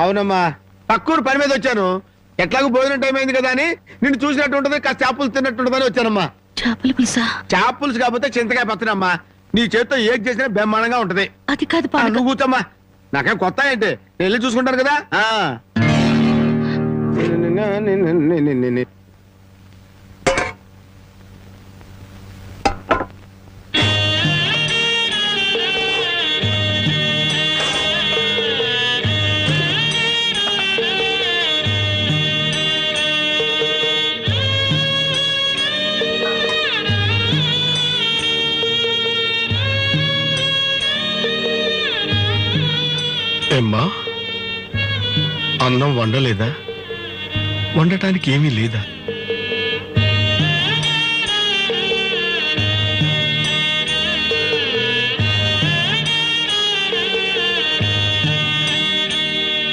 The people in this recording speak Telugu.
అవునమ్మా పక్కూరు పని మీద వచ్చాను. ఎట్లాగో భోజనం టైం అయింది కదా అని నిన్ను చూసినట్టు ఉంటది, కాస్త చేపలు తిన్నట్టుంటదని వచ్చానమ్మా. చేపల పులుసా? చేప పులుసు కాకపోతే చింతకాయ పచ్చడమ్మా. నీ చేత్తో ఏం చేసినా బ్రహ్మాండంగా ఉంటది. అది కాదు నువ్వు కూర్చోమ్మా, నాకేం కొత్త ఏంటి, నేను వెళ్ళి చూసుకుంటాను కదా. ఏమ్మా, అన్నం వండలేదా? వండటానికి ఏమీ లేదా?